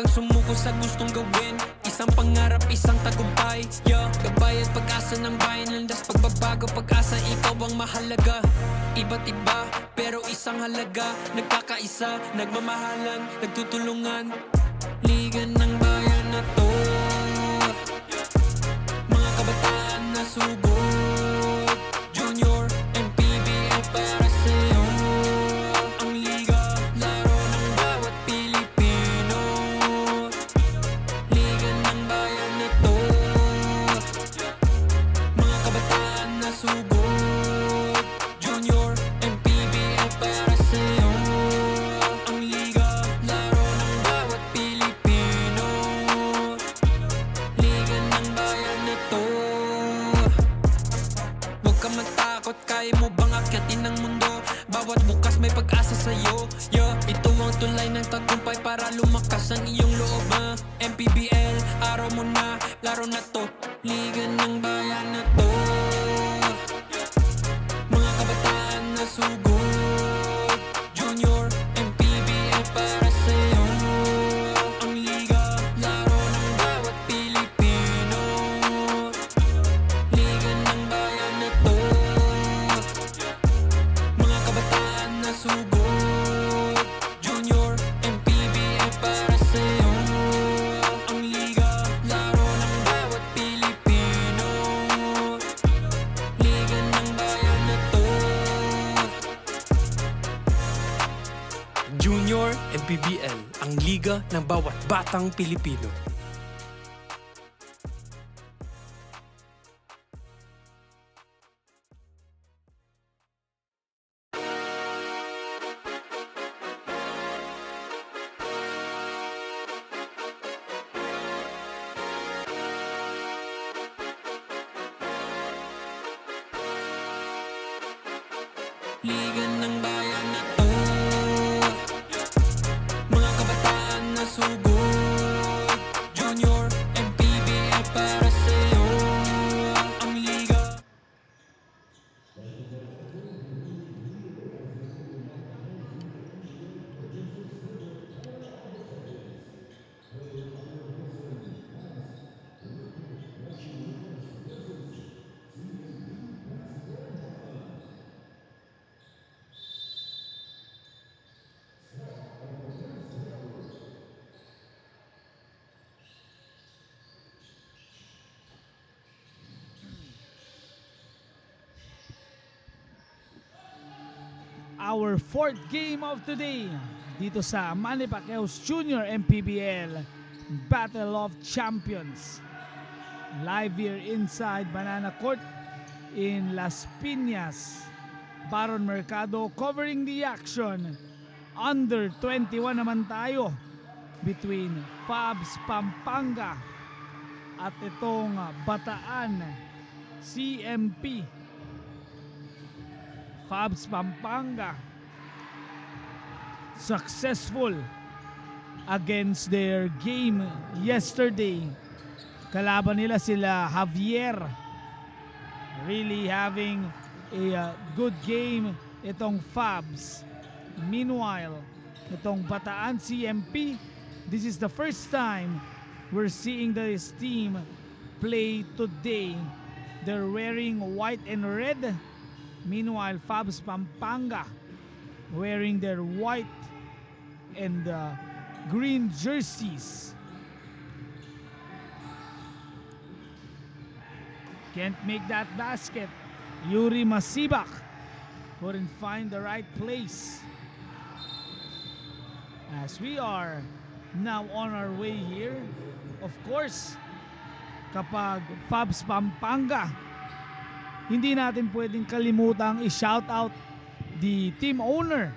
sumuko sa gustong gawin, isang pangarap, isang tagumpay. Gabay at pag-asa ng bayan, landas pagbabago, pag-asa, ikaw ang mahalaga. Iba't iba, pero isang halaga, nagkakaisa, nagmamahalan, nagtutulungan. Liga ng bayan na to, mga kabataan na sugod. Junior MPBL para sa'yo. Ang liga, laro ng bawat Pilipino. Liga ng bayan na to, mga kabataan na sugod. Junior MPBL para sa'yo. Ang liga, laro ng bawat Pilipino. Liga ng bayan na to. Huwag ka matakot, kaya mo bang akyatin ang mundo? Bawat bukas may pag-asa sa'yo. Ito ang tulay ng tagumpay para lumakas ang iyong loob. MPBL, araw mo na, laro na to. Liga ng bayan na to, mga kabataan na sugod. Junior MPBL para sa'yo. Ang liga, laro ng bawat Pilipino. Liga ng bayan na to, mga kabataan na sugod. Junior MPBL para sa'yo. Ang liga, laro ng bawat Pilipino. Liga ng bayan na to. Junior MPBL, ang liga ng bawat batang Pilipino. Liga ng bayan na to, mga kabataan na sugod. Junior MPBL para sa'yo. Ang liga. Our fourth game of today dito sa Manny Pacquiao's Junior MPBL Battle of Champions. Live here inside Banana Court in Las Piñas, Baron Mercado, covering the action. Under 21 naman tayo between Fabs Pampanga at itong Bataan CMP. Fabs Pampanga successful against their game yesterday. Kalaban nila sila Javier, really having a good game itong Fabs. Meanwhile, itong Bataan CMP, this is the first time we're seeing this team play today. They're wearing white and red. Meanwhile, Fabs Pampanga wearing their white and green jerseys. Can't make that basket. Yuri Masibak couldn't find the right place. As we are now on our way here, of course, kapag Fabs Pampanga, hindi natin pwedeng kalimutang i-shout out the team owner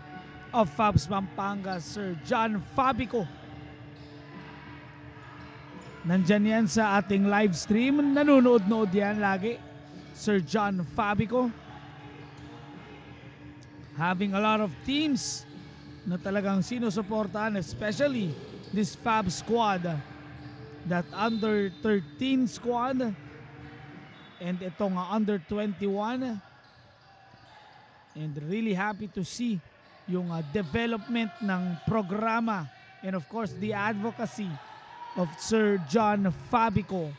of Fabs Pampanga, Sir John Fabico. Nandyan yan sa ating live stream. Nanonood-nood yan lagi. Sir John Fabico. Having a lot of teams na talagang sinusuportahan, especially this Fab squad, that under 13 squad, and itong under 21. And really happy to see yung development ng programa And of course, the advocacy of Sir John Fabico.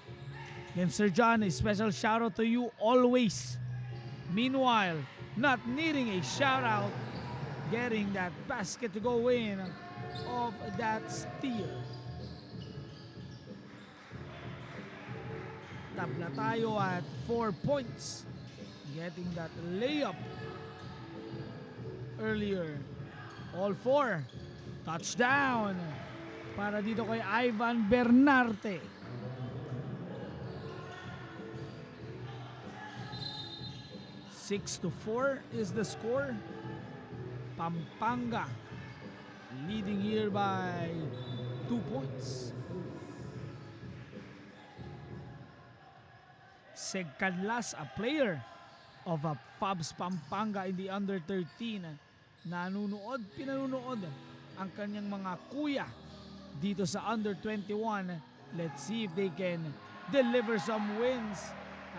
And Sir John, a special shout out to you always. Meanwhile, not needing a shout out, getting that basket to go in of that steal. Tabla tayo at 4 points. Getting that layup earlier. All 4. Touchdown para dito kay Ivan Bernarte. 6-4 is the score. Pampanga leading here by 2 points. Seg Canlas, a player of Fabs Pampanga in the under 13, pinanunood ang kanyang mga kuya dito sa under 21. Let's see if they can deliver some wins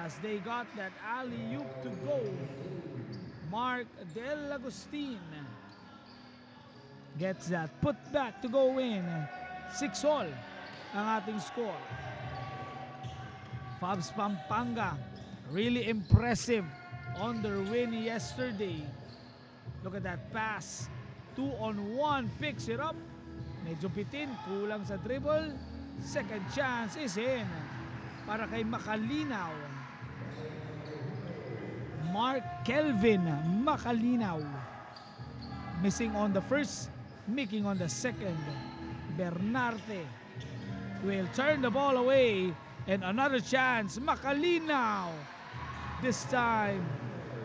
as they got that alley-oop to go. Mark Del Agustin gets that put back to go in. 6-all ang ating score. Fabs Pampanga really impressive on their win yesterday. Look at that pass. 2-on-1, picks it up. Medyo bitin, kulang sa dribble. Second chance is in para kay Makalinaw. Mark Kelvin Makalinaw. Missing on the first, making on the second. Bernarte will turn the ball away. And another chance, Makalinaw. This time,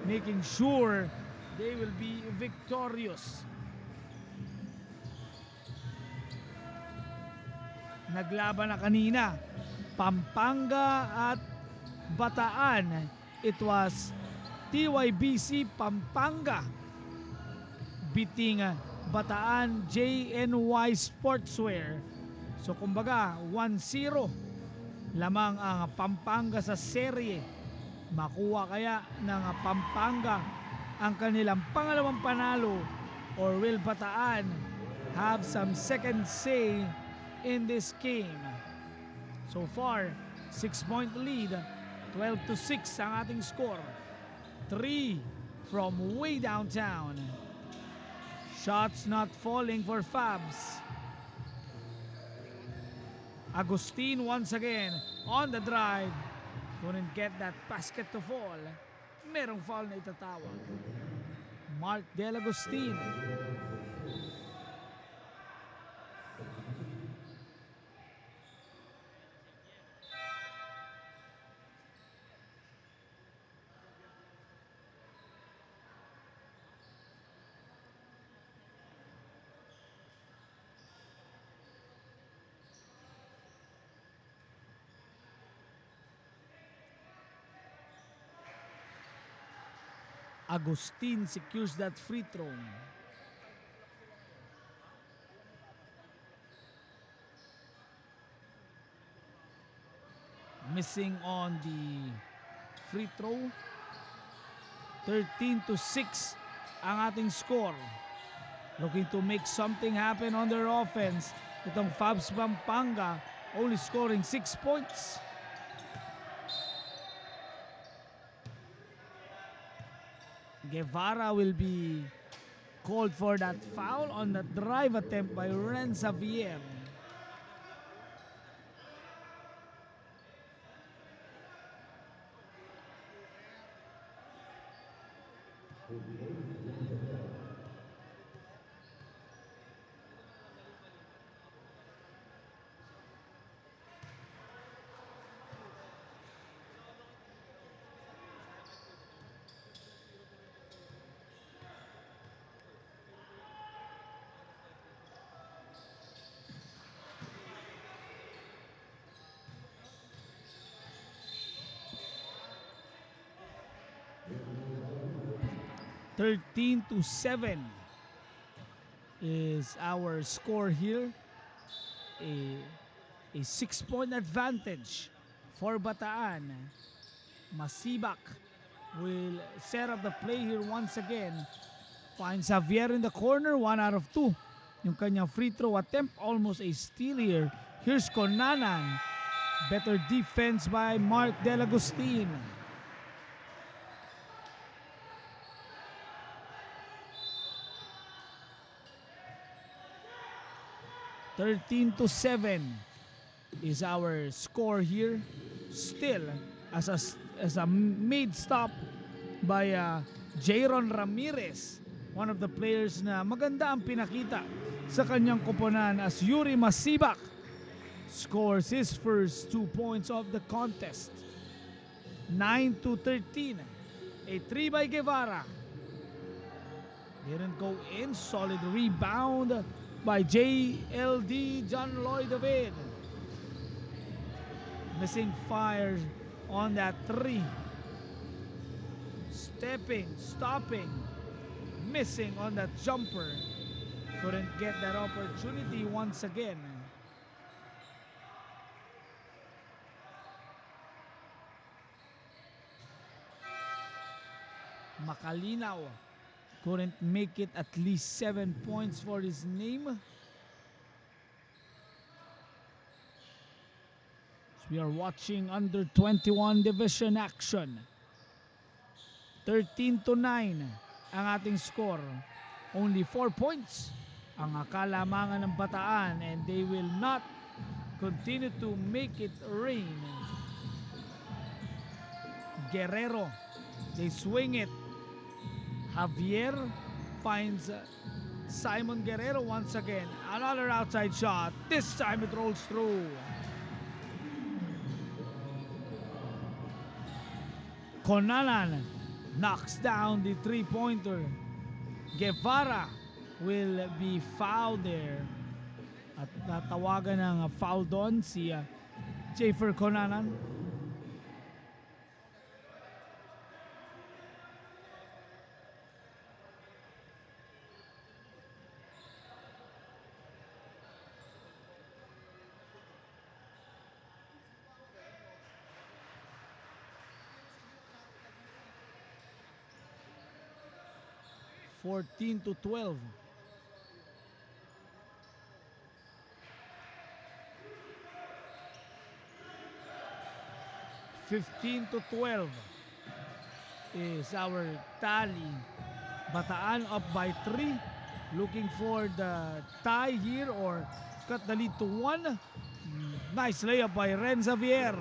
making sure they will be victorious. Naglaban na kanina, Pampanga at Bataan. It was TYBC Pampanga beating Bataan JNY Sportswear. So kumbaga, 1-0 lamang ang Pampanga sa serye. Makuha kaya ng Pampanga ang kanilang pangalawang panalo, or will Bataan have some second say in this game? So far, 6-point lead, 12-6 ang ating score. 3 from way downtown. Shots not falling for Fabs. Agustin once again on the drive. Couldn't get that basket to fall. Merong foul na itatawag. Mark Del Agustin. Agustin secures that free throw. Missing on the free throw. 13-6 ang ating score. Looking to make something happen on their offense. Itong Fabs Pampanga only scoring 6 points. Guevara will be called for that foul on the drive attempt by Ren Xavier. (13-7) is our score here. A 6-point advantage for Bataan. Masibak will set up the play here once again. Finds Xavier in the corner, 1 out of 2 yung kanyang free throw attempt. Almost a steal here. Here's Konanan. Better defense by Mark Delagustin. (13-7) is our score here. Still, as a made stop by Jayron Ramirez, one of the players na maganda ang pinakita sa kanyang koponan, as Yuri Masibak scores his first 2 points of the contest. 9-13. A 3 by Guevara. Didn't go in. Solid rebound by JLD, John Lloyd David. Missing fire on that 3. Stepping, stopping, missing on that jumper. Couldn't get that opportunity once again. Makalinaw couldn't make it. At least 7 points for his name. So we are watching under 21 division action. 13-9 ang ating score. Only 4 points ang kalamangan ng Bataan, and they will not continue to make it rain. Guerrero, they swing it. Javier finds Simon Guerrero once again. Another outside shot. This time it rolls through. Konanan knocks down the 3-pointer. Guevara will be fouled there. At natawagan ng foul doon si Jafer Konanan. (14-12). (15-12) is our tally. Bataan up by 3, looking for the tie here or cut the lead to 1. Nice layup by Renz Javier,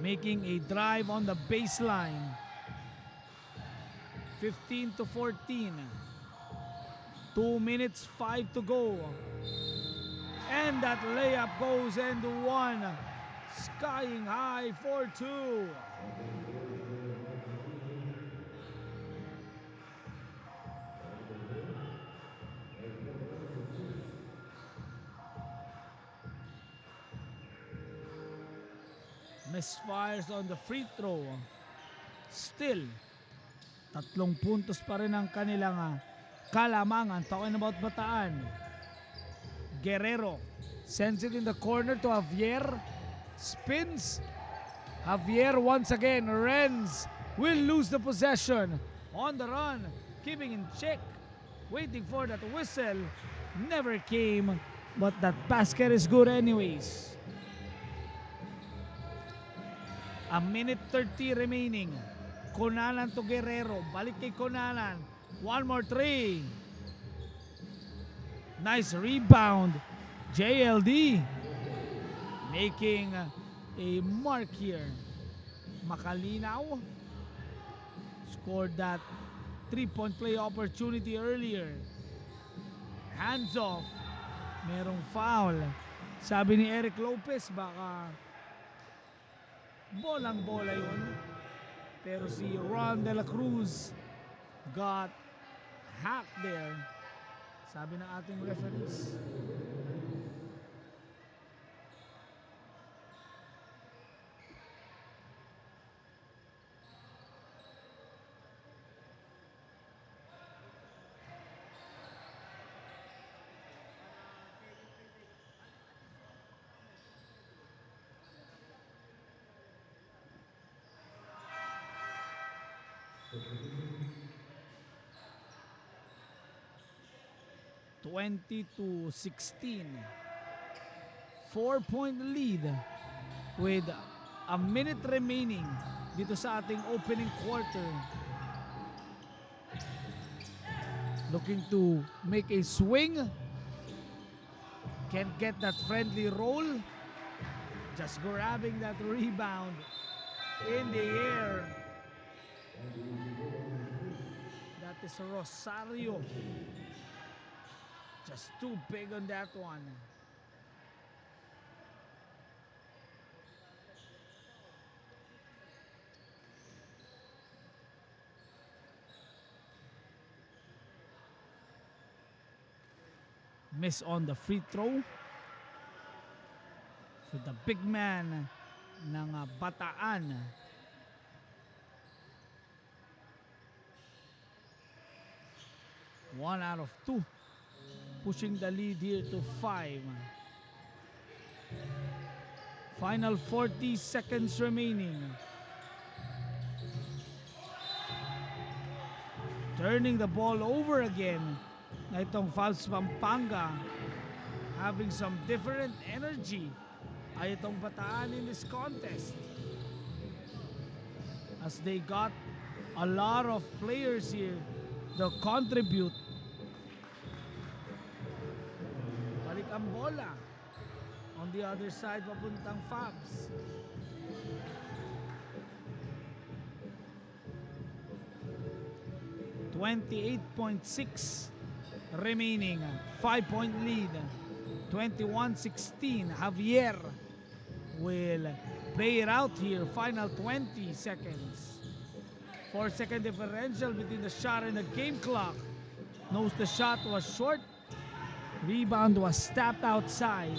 making a drive on the baseline. 15-14. 2 minutes 5 to go. And that layup goes into 1. Skying high for 2. Misfires on the free throw. Still, 3 puntos pa rin ang kanilang kalamangan. Talking about Bataan. Guerrero sends it in the corner to Javier. Spins. Javier once again. Renz will lose the possession. On the run. Keeping in check. Waiting for that whistle. Never came. But that basket is good anyways. A minute 30 remaining. Konanan to Guerrero. Balik kay Konanan. 1 more 3. Nice rebound. JLD making a mark here. Makalinaw scored that 3-point play opportunity earlier. Hands off. Merong foul. Sabi ni Eric Lopez, baka bolang-bola yun. Pero si Ron De La Cruz got hacked there, sabi ng ating referees. 20-16. 4-point lead with a minute remaining dito sa ating opening quarter. Looking to make a swing. Can't get that friendly roll. Just grabbing that rebound in the air. That is Rosario. Just too big on that one. Miss on the free throw. So the big man ng Bataan. One out of two. Pushing the lead here to 5. Final 40 seconds remaining. Turning the ball over again. Na itong Fabs Pampanga having some different energy ay itong Bataan in this contest, as they got a lot of players here to contribute. Balik ang bola on the other side papuntang Fabs. .6 remaining. 5-point lead. 21-16. Javier will play it out here. Final 20 seconds. 4-second differential between the shot and the game clock. Knows the shot was short. Rebound was tapped outside.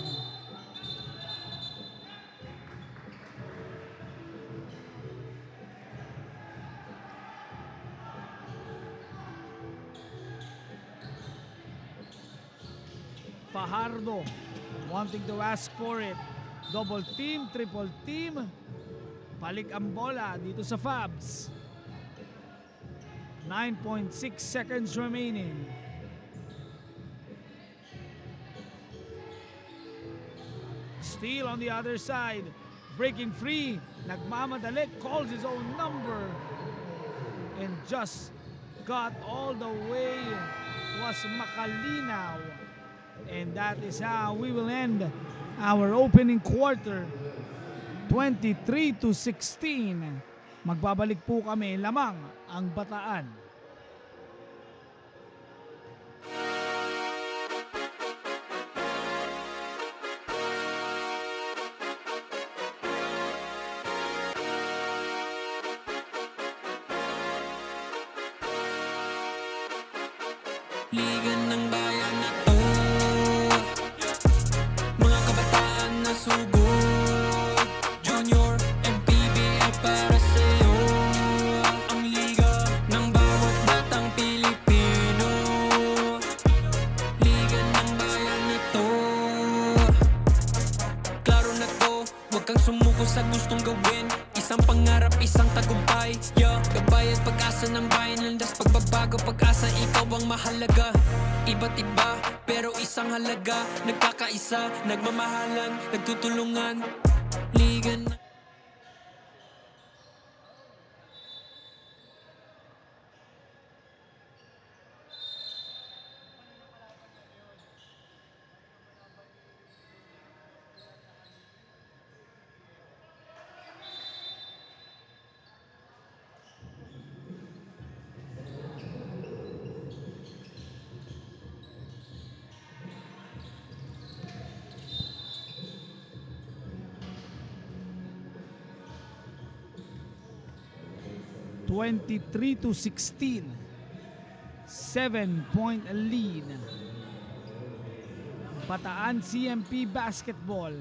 Fajardo wanting to ask for it. Double team, triple team. Balik ang bola dito sa Fabs. 9.6 seconds remaining. Steal on the other side. Breaking free. Nagmamadali. Calls his own number. And just got all the way. Was makalinaw. And that is how we will end our opening quarter. 23-16. Magbabalik po kami, lamang ang Bataan. Liga ng bayan na to, mga kabataan na sugod. Junior and PBL para sa'yo. Ang liga ng bawat batang Pilipino. Liga ng bayan na to. Klaro na to, huwag kang sumuko sa gustong gawin. Isang pangarap, isang tagumpay. Gabay at pag-asa ng bayan. Landas pagbabago, pag-asa, ikaw ang mahalaga. Iba't iba, pero isang halaga. Nagkakaisa, nagmamahalan, nagtutulungan. Liga na... (23-16). 7-point lead. Bataan CMP basketball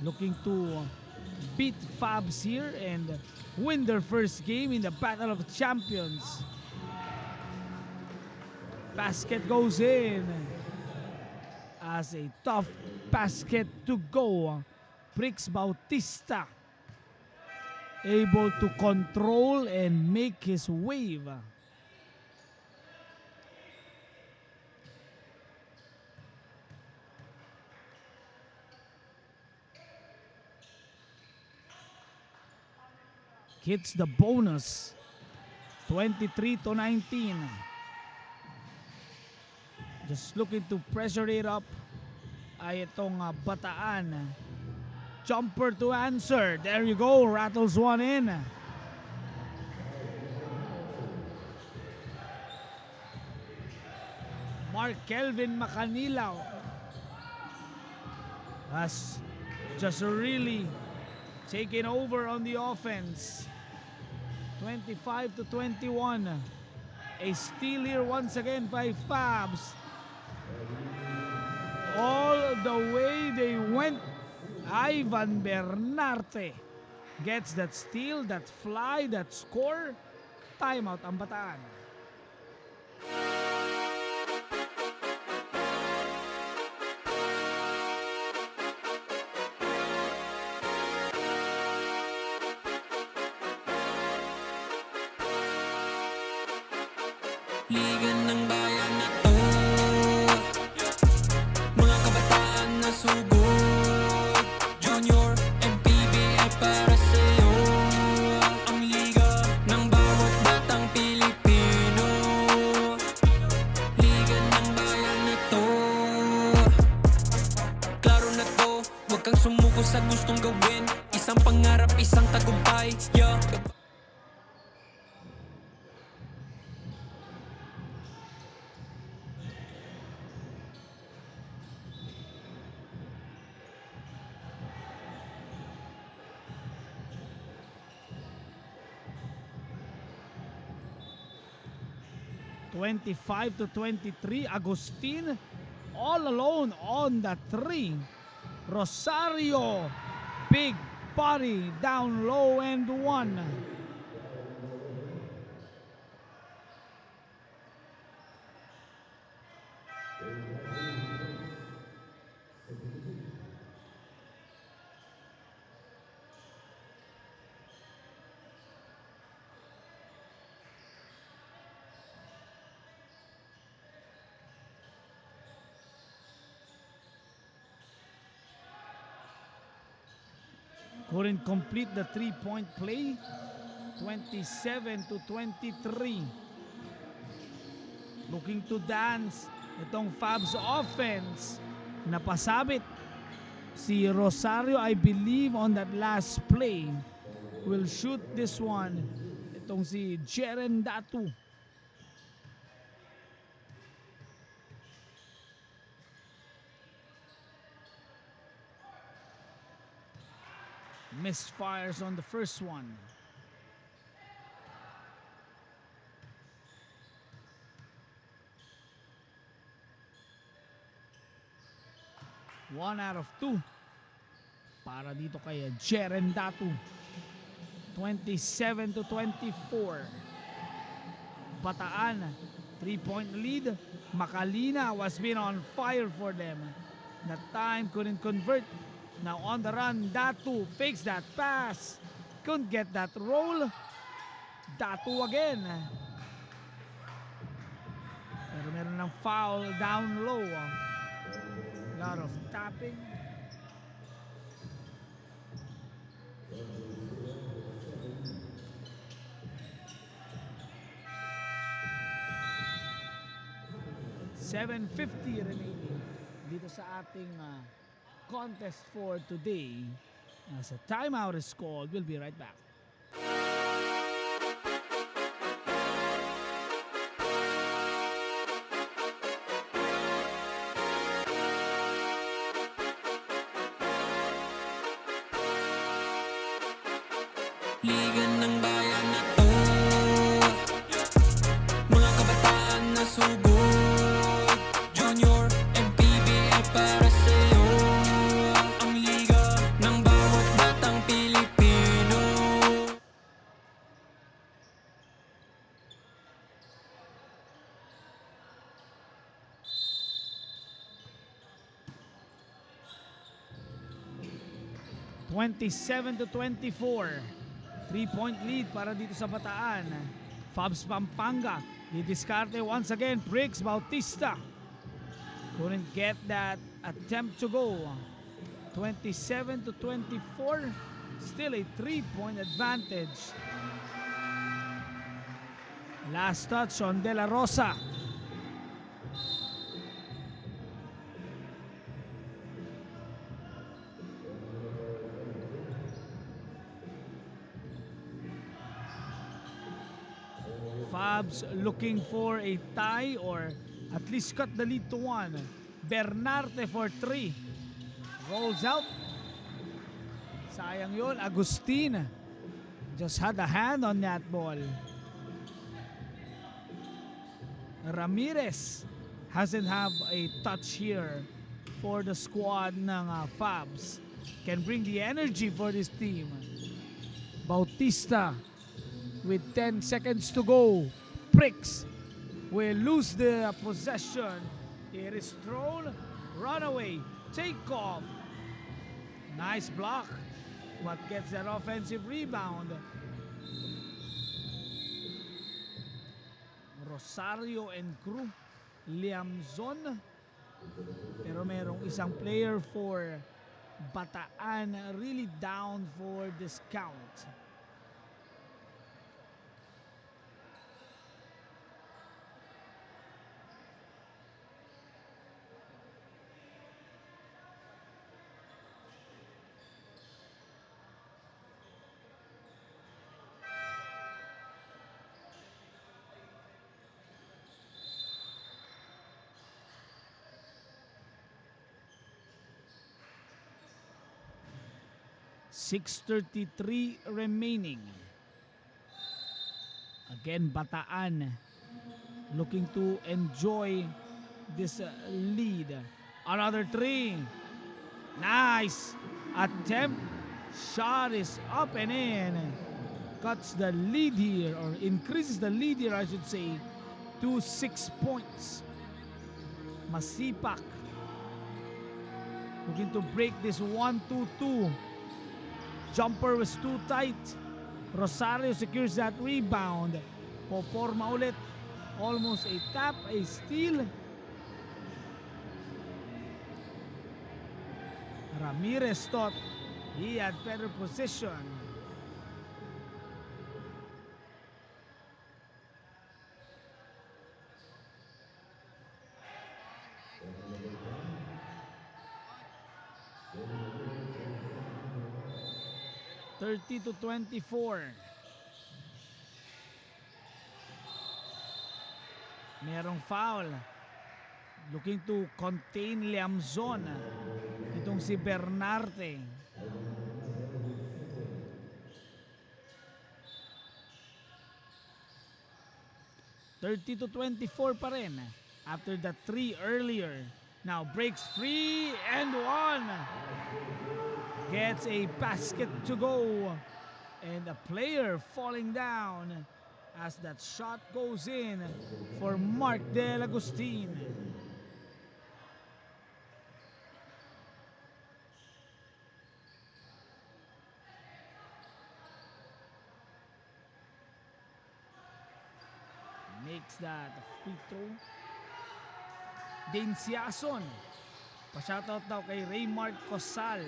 looking to beat Fabs here and win their first game in the Battle of Champions. Basket goes in as a tough basket to go. Brix Bautista able to control and make his wave. hits the bonus. 23-19. Just looking to pressure it up ay itong Bataan. Jumper to answer. There you go. Rattles one in. Mark Kelvin Macanilaw has just really taken over on the offense. 25-21. A steal here once again by Fabs. All the way they went. Ivan Bernarte gets that steal, that fly, that score. Timeout ang Bataan. Liga ng bayan na to, mga kabataan na sugod. Junior and PBA para sa'yo. Ang liga ng bawat batang Pilipino. Liga ng bayan na to. Klaro na to, huwag kang sumuko sa gustong gawin. Isang pangarap, isang tagumpay, yeah. 25-23. Agustin all alone on the 3. Rosario, big body down low and 1. Couldn't complete the 3-point play. 27-23. Looking to dance itong Fabs offense. Napasabit si Rosario, I believe, on that last play. Will shoot this one. Itong si Jeren Datu. Misfires on the first one. One out of 2 para dito kay Jeren Datu. 27-24. Bataan, 3-point lead. Macalina was been on fire for them. That time couldn't convert. Now on the run, Datu fakes that pass. Couldn't get that roll. Datu again. Pero meron ng foul down low. Lot of tapping. $7.50 remaining dito sa ating contest for today. As a timeout is called, we'll be right back. Liga ng bayan na to, mga kabataan na sugod. Junior and PBA para sa'yo. Ang liga ng bawat batang Pilipino. $27-24. 3-point lead para dito sa Bataan. Fabs Pampanga. Didiskarte once again. Briggs Bautista. Couldn't get that attempt to go. 27-24. Still a 3-point advantage Last touch on De La Rosa. Fabs looking for a tie or at least cut the lead to 1. Bernarte for 3. Rolls out. Sayang yun. Agustin just had a hand on that ball. Ramirez hasn't have a touch here for the squad ng Fabs. Can bring the energy for this team. Bautista with 10 seconds to go. Pricks will lose the possession. It is thrown. Runaway. Take off. Nice block. But gets that offensive rebound. Rosario and crew. Liamzon. Pero merong isang player for Bataan really down for this count. .6:33 remaining. Again, Bataan looking to enjoy this lead. Another 3. Nice attempt. Shot is up and in. Cuts the lead here, or increases the lead here, I should say, to 6 points. Masipak looking to break this 1-2-2. Jumper was too tight. Rosario secures that rebound. Poporma ulit. Almost a tap, a steal. Ramirez thought he had better position. (30-24). Merong foul. Looking to contain Liamzon. Itong si Bernarte. (30-24) pa rin. After the 3 earlier. Now breaks free and 1. Gets a basket to go. And a player falling down as that shot goes in for Mark Del Agustin. Makes that free throw. Dane Siason. Pa-shoutout daw kay Raymart Cosal.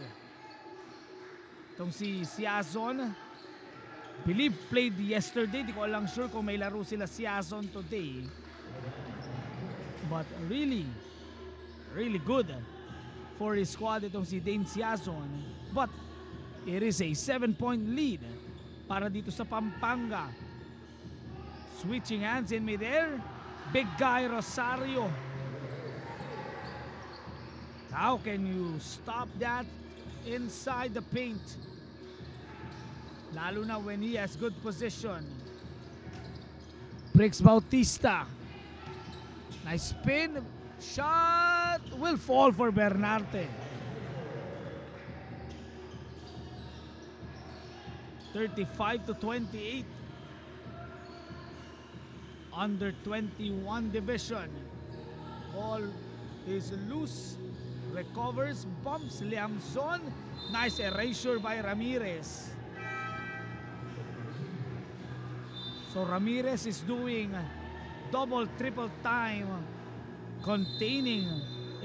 Itong si Siason, believe played yesterday. Di ko lang sure kung may laro sila Siason today. But really good for his squad itong si Dane Siason. But it is a 7-point lead para dito sa Pampanga. Switching hands in midair. Big guy Rosario. How can you stop that inside the paint? Lalo na when he has good position. Bricks Bautista. Nice spin. Shot will fall for Bernarte. 35-28. Under 21 division. Ball is loose. Recovers. Bumps Liamzon. Nice erasure by Ramirez. So Ramirez is doing double, triple time containing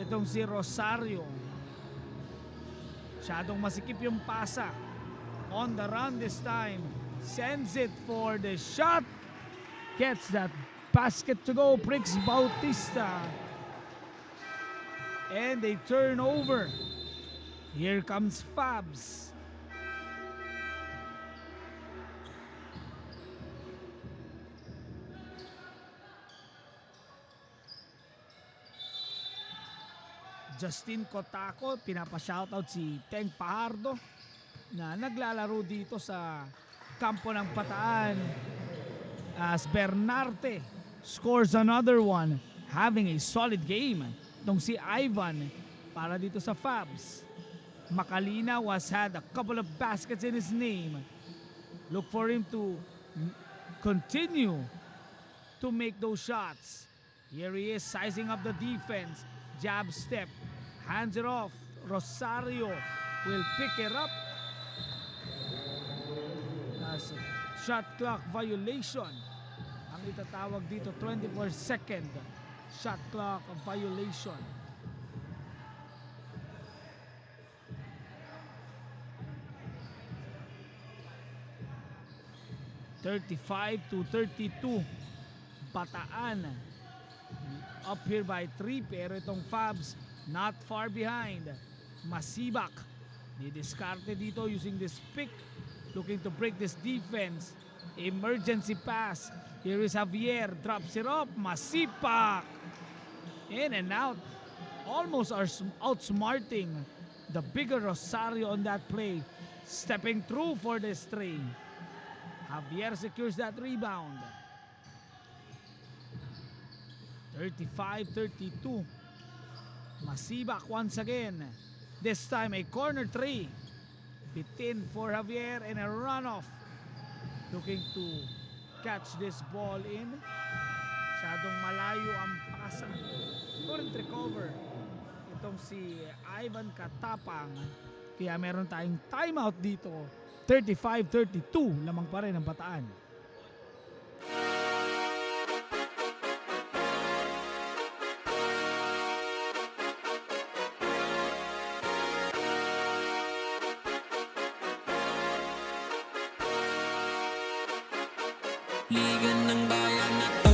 itong si Rosario. Masyadong masikip yung pasa. On the run this time. Sends it for the shot. gets that basket to go. Bricks Bautista. And they turn over. Here comes Fabs. Justin Cotacco, pinapa-shoutout si Teng Pajardo na naglalaro dito sa kampo ng Bataan as Bernarte scores another one, having a solid game. Itong si Ivan para dito sa Fabs. Macalina was had a couple of baskets in his name. Look for him to continue to make those shots. Here he is sizing up the defense. Jab step, hands it off. Rosario will pick it up. That's a shot clock violation. Ang itatawag dito, 24-second shot clock violation. (35-32) Bataan up here by 3, pero itong Fabs not far behind. Masibak nidiskarte dito using this pick, looking to break this defense. Emergency pass. Here is Javier, drops it up. Masipak in and out, almost outsmarting the bigger Rosario on that play, stepping through for this tray. Javier secures that rebound. 35-32. Masibak once again. This time a corner three. Bitin for Javier and a runoff. Looking to catch this ball in. Masyadong malayo ang pasa. Couldn't recover itong si Ivan Katapang. Kaya meron tayong timeout dito. 35-32. Lamang pa rin ang Bataan. Liga ng bayan na to,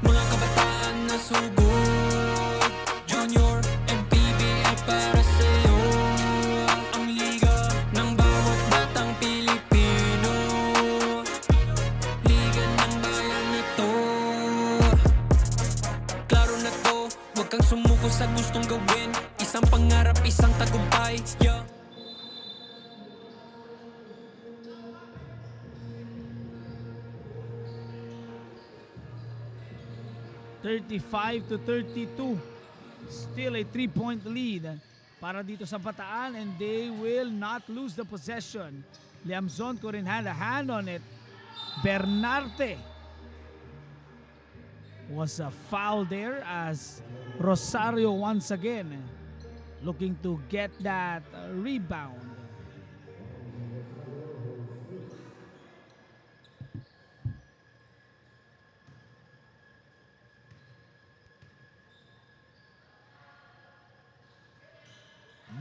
mga kabataan na sugod. Junior and PBL para sa'yo. Ang liga ng bawat batang Pilipino. Liga ng bayan na to. Klaro na to, huwag kang sumuko sa gustong gawin. Isang pangarap, isang tagumpay, yeah. 35-32. Still a 3-point lead para dito sa Bataan, and they will not lose the possession. Liamzon ko rin had a hand on it. Bernarte was a foul there as Rosario once again looking to get that rebound.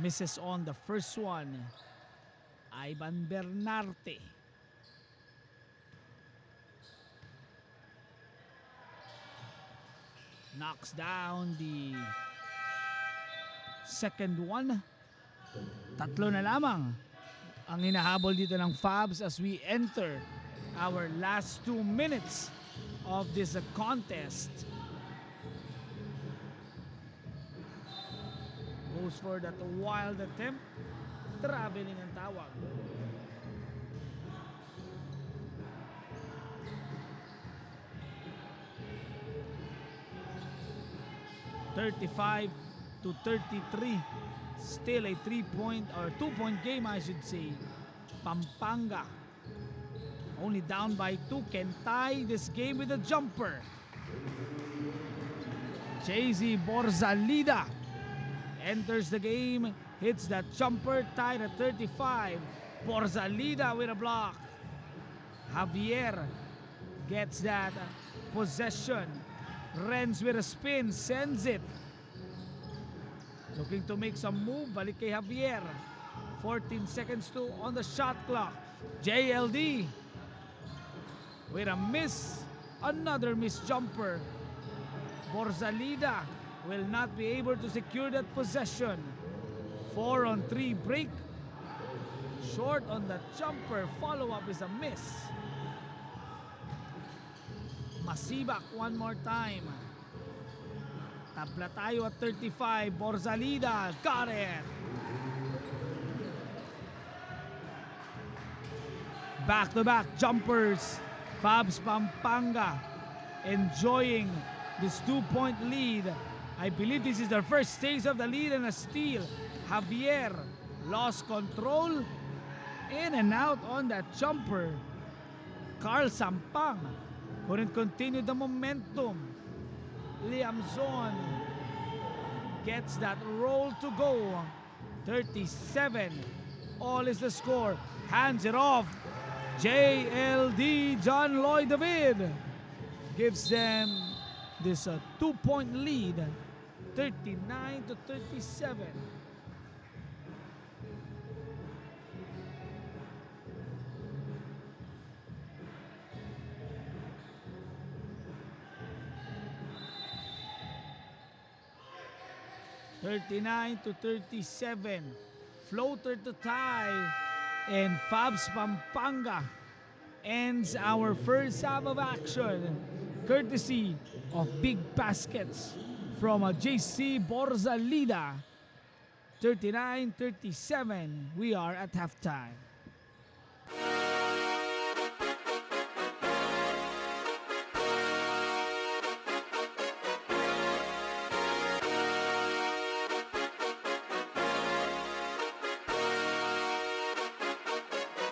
Misses on the first one. Ivan Bernarte. Knocks down the second one. Tatlo na lamang ang hinahabol dito ng Fabs as we enter our last 2 minutes of this contest. Goes for that wild attempt. Traveling ang tawag. (35-33). Still a 3-point or 2-point game, I should say. Pampanga only down by 2, can tie this game with a jumper. JZ Borzalida enters the game, hits that jumper, tied at 35. Borzalida with a block. Javier gets that possession. Renz with a spin, sends it. Looking to make some move, balik kay Javier. 14 seconds to on the shot clock. JLD with a miss. Another miss jumper. Borzalida will not be able to secure that possession. 4-on-3 break. Short on the jumper. Follow-up is a miss. Masibak one more time. Tabla tayo at 35. Borzalida got it. Back-to-back jumpers. Fabs Pampanga enjoying this 2-point lead. I believe this is their first taste of the lead and a steal. Javier lost control. In and out on that jumper. Carl Sampang couldn't continue the momentum. Liamzon gets that roll to go. 37. All is the score. Hands it off. JLD, John Lloyd David, gives them this 2-point lead. 39-37. Floater to tie, and Fabs Pampanga ends our first half of action, courtesy of big baskets from JC Borzalida. 39-37. We are at halftime.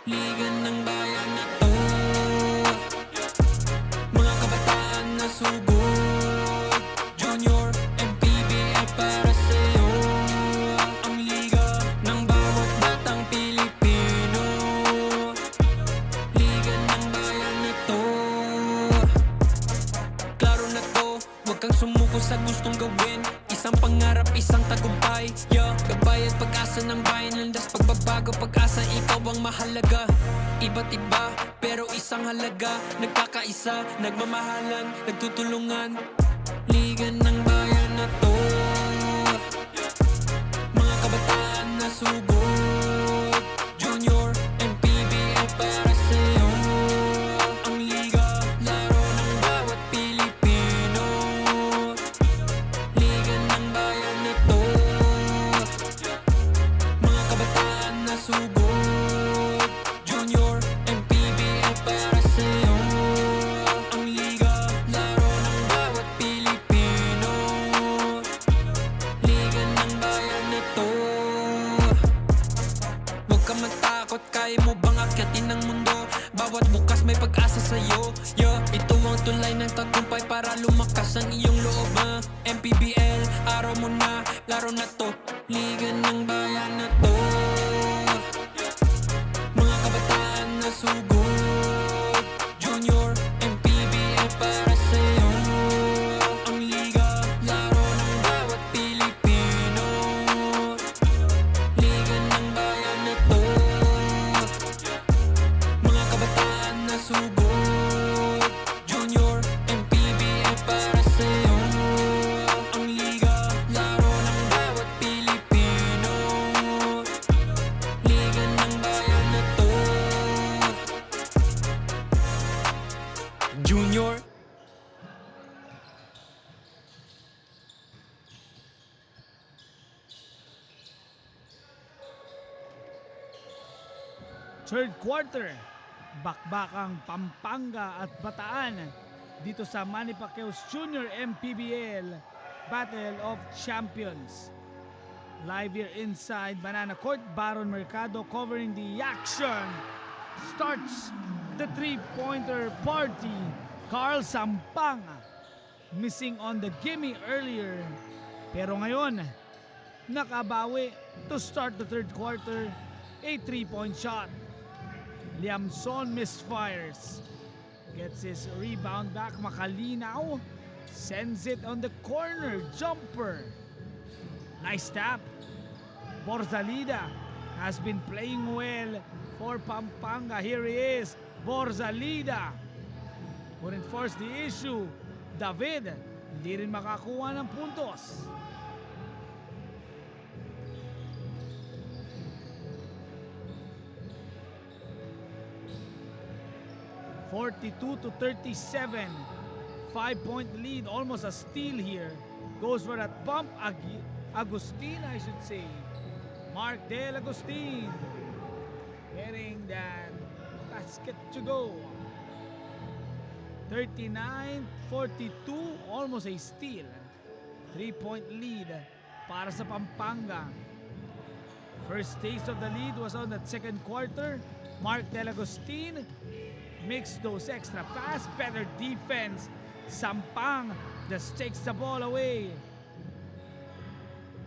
Liga ng bayan na to, mga kabataan na sugod, Junior MPBL para sa'yo. Ang liga ng bawat batang Pilipino. Liga ng bayan na to, klaro na to, huwag kang sumuko sa gustong gawin. Isang pangarap, isang tagumpay, yeah. Gabay at pag-asa ng bayan, landas pagbabago, pag-asa, ikaw ang mahalaga. Iba't iba, pero isang halaga. Nagkakaisa, nagmamahalan, nagtutulungan. Liga ng bayan na to, mga kabataan na sugod, Junior MPBL para sa'yo. Ang liga, laro ng bawat Pilipino. Liga ng bayan na to, mga kabataan na sugod, Junior MPBL para sa'yo. Ang liga, laro ng bawat Pilipino. Liga ng bayan na to. Huwag ka matakot, kaya mo bang akyatin ang mundo? Bawat bukas may pag-asa sa'yo, yeah. Ito ang tulay ng tagumpay para lumakas ang iyong loob, MPBL, araw mo na, laro na to. Liga ng bayan na to, mga kabataan na sugod, Junior MPBL para sa'yo. Ang liga, laro ng bawat Pilipino. Liga ng bayan na to, mga kabataan na sugod, Junior MPBL para sa'yo. Ang liga, laro ng bawat Pilipino. Liga ng bayan na to, Junior. Third quarter, bakbakang Pampanga at Bataan dito sa Manny Pacquiao's Junior MPBL Battle of Champions. Live here inside Banana Court, Baron Mercado covering the action. Starts the three-pointer party. Carl Sampang missing on the gimme earlier, pero ngayon nakabawi to start the third quarter. A 3-point shot. Liamson misfires. Gets his rebound back. Makalinaw sends it on the corner. Jumper. Nice tap. Borzalida has been playing well for Pampanga. Here he is. Borzalida Wouldn't force the issue. David, hindi rin makakuha ng puntos. (42-37). 5-point lead, almost a steal here. Goes for that bump. Agustin, I should say. Mark Del Agustin getting that basket to go. 39-42, almost a steal. 3-point lead para sa Pampanga. First taste of the lead was on that second quarter. Mark Del Agustin makes those extra pass, better defense. Sampang just takes the ball away.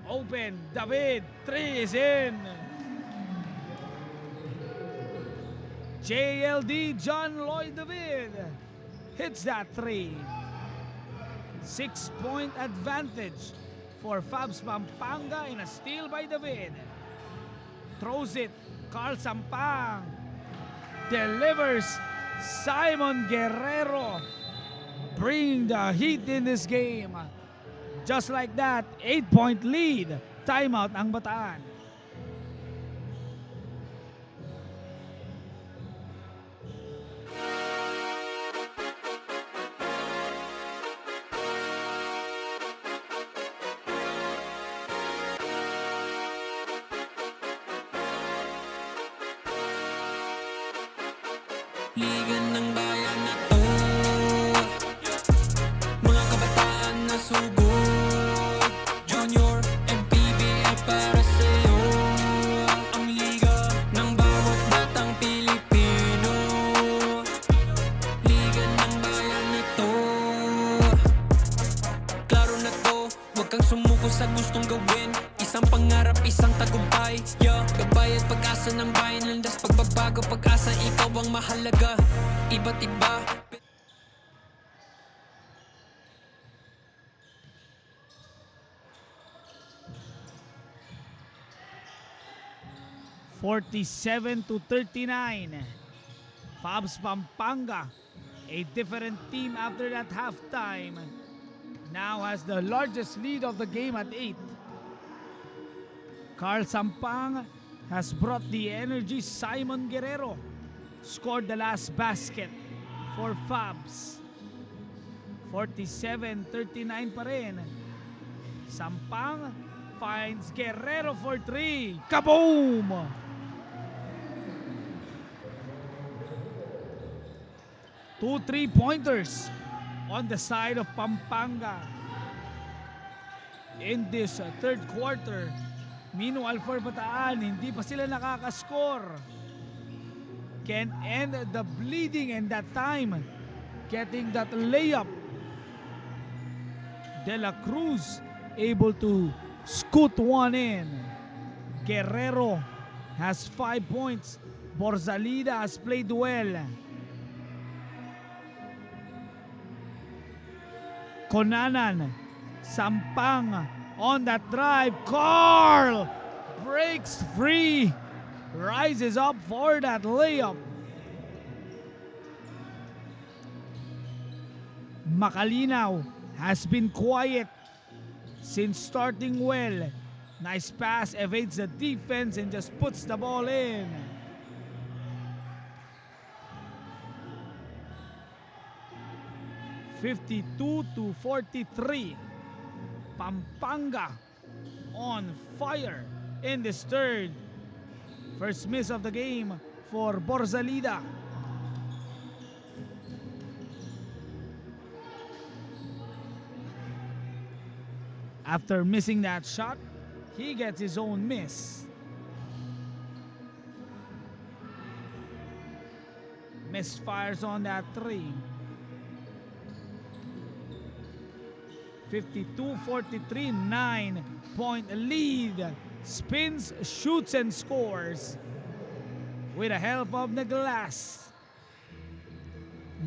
Open, David, 3 is in. JLD, John Lloyd David, hits that 3. 6-point advantage for Fabs Pampanga in a steal by David. Throws it, Carl Sampang delivers. Simon Guerrero bringing the heat in this game. Just like that, 8-point lead. Timeout ang Bataan. Liga ng bayan na to, mga kabataan na sugod. Junior and PBL para sa'yo. Ang liga ng bawat batang Pilipino. Liga ng bayan na to. Klaro na to, huwag kang sumuko sa gustong gawin. Isang pangarap, isang tagumpay. Gabay at pag-asa ng bayan. Landas pagbabago, pag-asa, ikaw ang mahalaga. Iba't iba. 47-39. Fabs Pampanga, a different team after that halftime, now has the largest lead of the game at 8. Carl Sampang has brought the energy. Simon Guerrero scored the last basket for Fabs. 47-39 pa rin. Sampang finds Guerrero for 3. Kaboom! Two 3-pointers on the side of Pampanga in this third quarter. Meanwhile for Bataan, hindi pa sila nakakascore. Can end the bleeding, and that time getting that layup. De La Cruz able to scoot one in. Guerrero has 5 points. Borzalida has played well. Konanan, Sampang on that drive. Carl breaks free, rises up for that layup. Makalinaw has been quiet since starting well. Nice pass, evades the defense and just puts the ball in. (52-43). Pampanga on fire in this third. First miss of the game for Borzalida. After missing that shot, he gets his own miss. Misfires on that 3. 52-43, 9-point lead. Spins, shoots, and scores with the help of the glass.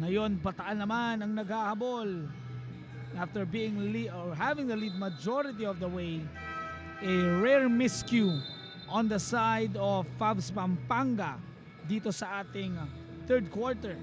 Ngayon, Bataan naman ang naghahabol. After being having the lead majority of the way, a rare miscue on the side of Fabs Pampanga dito sa ating third quarter.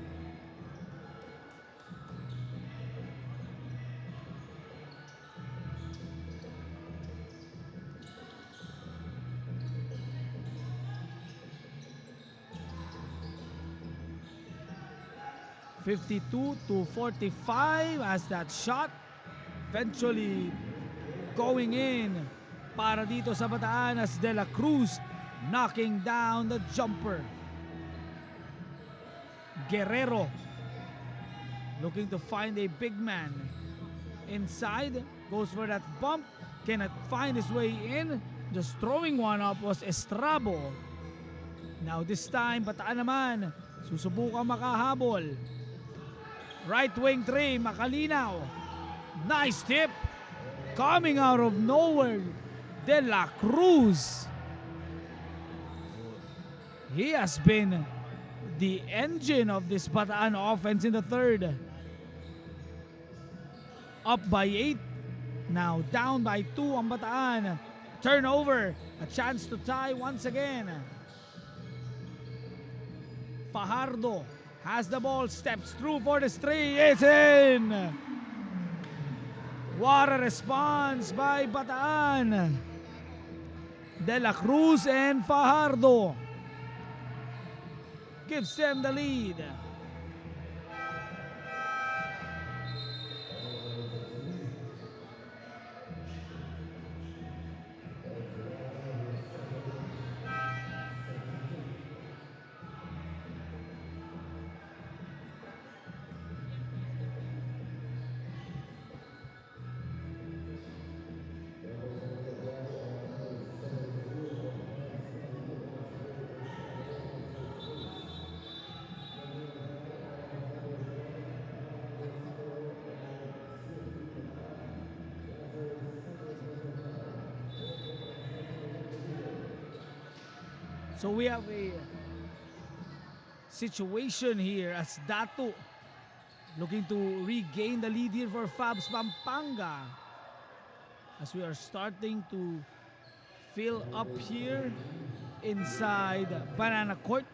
52 to 45 as that shot eventually going in para dito sa Bataan as De La Cruz knocking down the jumper. Guerrero looking to find a big man inside, goes for that bump, cannot find his way in. Just throwing one up was Estrabo. Now this time Bataan naman susubukan makahabol. Right wing three, makalinaw. Nice tip coming out of nowhere, De La Cruz. He has been the engine of this Bataan offense in the third. Up by 8, now down by 2 ang Bataan. Turnover, a chance to tie once again. Fajardo has the ball, steps through for the three, it's in! What a response by Bataan. De La Cruz and Fajardo gives them the lead. So we have a situation here as Datu looking to regain the lead here for Fabs Pampanga as we are starting to fill up here inside Banana Court.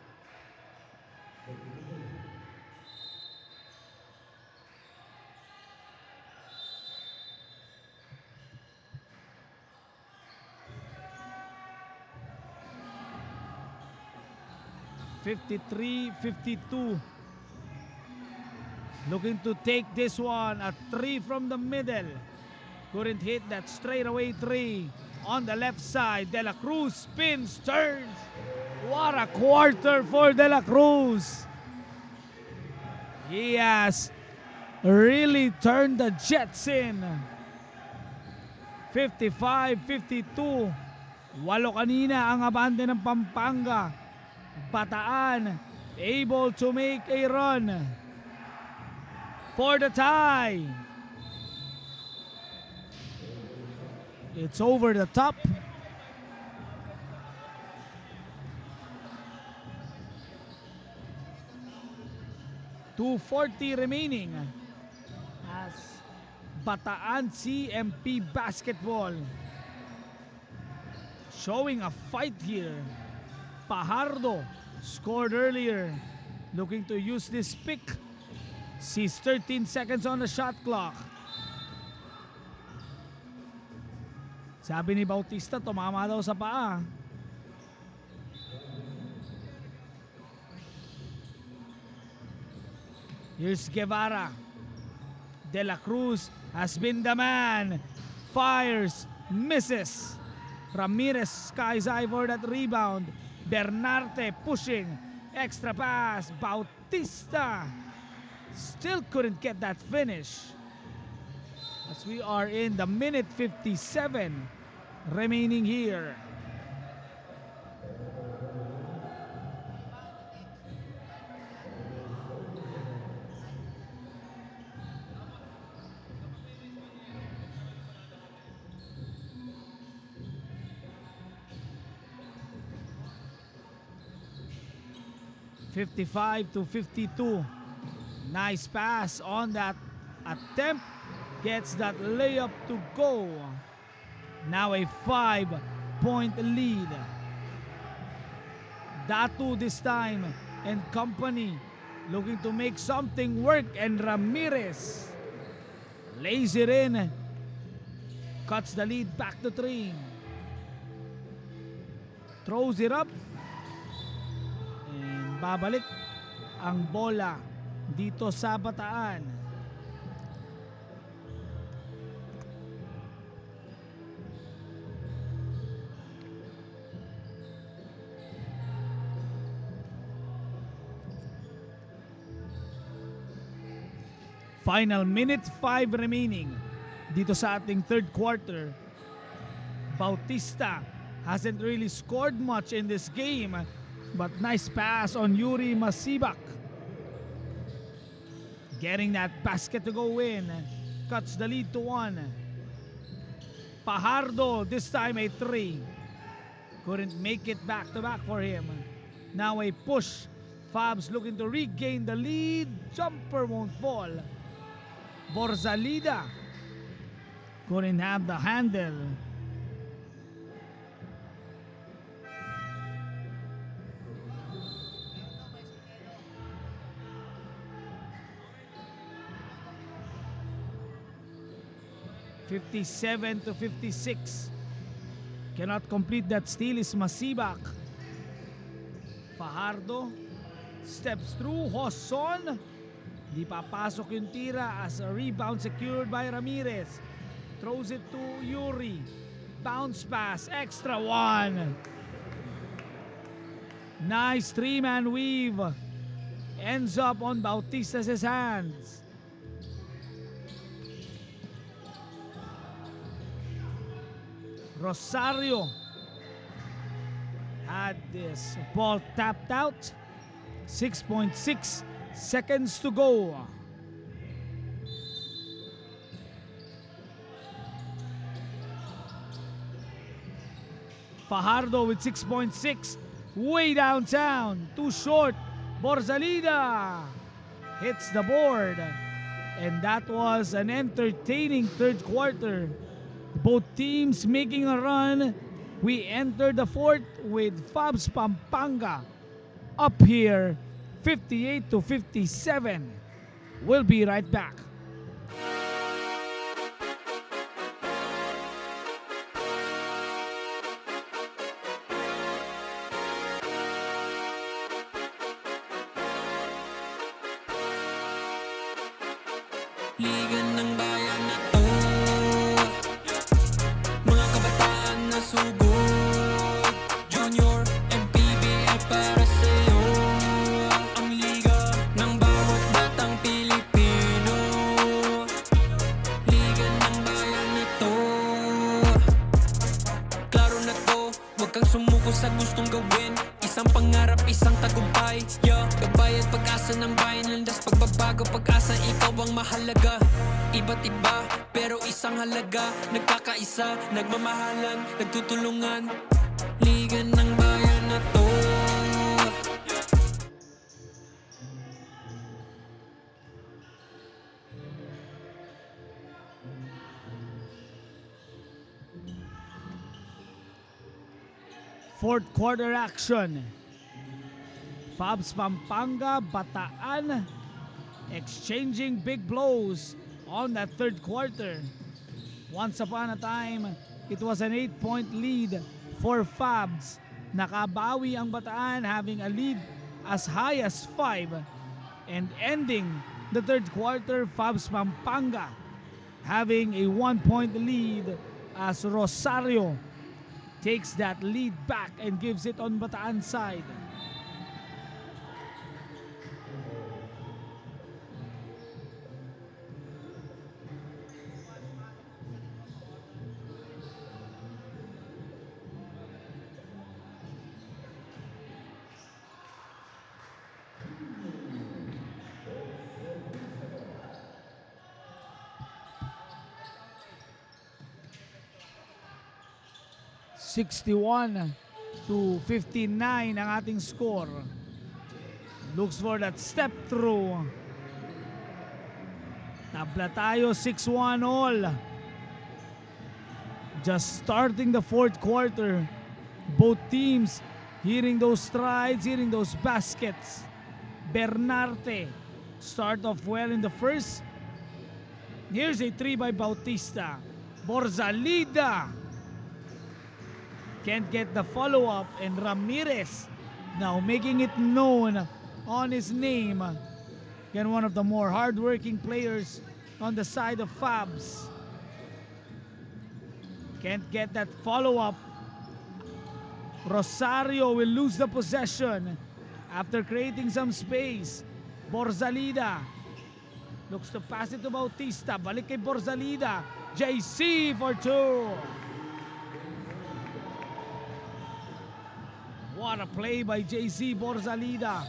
(53-52). Looking to take this one. A three from the middle. Couldn't hit that straightaway three. On the left side, De La Cruz spins, turns. What a quarter for De La Cruz. He has really turned the Jets in. 55-52. 8 kanina ang abante ng Pampanga. Bataan able to make a run for the tie. It's over the top. .240 remaining as Bataan CMP basketball showing a fight here. Fajardo scored earlier, looking to use this pick. Sees 13 seconds on the shot clock. Sabi ni Bautista, tumama daw sa paa. Here's Guevara. De La Cruz has been the man. Fires, misses. Ramirez skies high for that rebound. Bernarte pushing, extra pass, Bautista still couldn't get that finish. As we are in the minute 57 remaining here. (55-52). Nice pass on that attempt. Gets that layup to go. Now a 5-point lead. Datu this time and company looking to make something work, and Ramirez lays it in. Cuts the lead back to 3. Throws it up. Babalik ang bola dito sa Bataan. Final minute 5 remaining dito sa ating third quarter. Bautista hasn't really scored much in this game, but nice pass on Yuri Masibak. Getting that basket to go in, cuts the lead to 1. Fajardo, this time a 3. Couldn't make it back to back for him. Now a push. Fabs looking to regain the lead. Jumper won't fall. Borzalida couldn't have the handle. (57-56). Cannot complete that steal is Masibak. Fajardo steps through. Hoson, di papasok yung tira as a rebound secured by Ramirez. Throws it to Yuri. Bounce pass, extra 1. Nice 3-man weave. Ends up on Bautista's hands. Rosario had this ball tapped out. 6.6 seconds to go. Fajardo with 6.6. Way downtown. Too short. Borzalida hits the board. And that was an entertaining third quarter. Both teams making a run. We enter the fourth with Fabs Pampanga up here 58-57. We'll be right back. Liga ng bayan na to, mga kabataan na sugod. Junior and PBL para sa'yo. Ang liga ng bawat batang Pilipino. Liga ng bayan na to. Klaro na to, huwag kang sumuko sa gustong gawin. Isang pangarap, isang tagumpay. Gabay at pag-asa ng bayan. Landas pagbabago, pag-asa, ikaw ang mahalaga. Iba't iba, pero isang halaga. Nagkakaisa, nagmamahalan, nagtutulungan. Liga ng bayan na to. Fourth quarter action. Fabs Pampanga, Bataan exchanging big blows on that third quarter. Once upon a time, it was an 8-point lead for Fabs. Nakabawi ang Bataan, having a lead as high as 5. And ending the third quarter, Fabs Pampanga having a 1-point lead as Rosario takes that lead back and gives it on Bataan side. (61-59) ang ating score. Looks for that step through. Tabla tayo 6-1 all. Just starting the fourth quarter. Both teams hitting those strides, hitting those baskets. Bernarte start off well in the first. Here's a 3 by Bautista. Borzalida can't get the follow-up, and Ramirez now making it known on his name. Again, one of the more hardworking players on the side of Fabs. Can't get that follow-up. Rosario will lose the possession after creating some space. Borzalida looks to pass it to Bautista. Balik kay Borzalida. JC for two. What a play by JC Borzalida.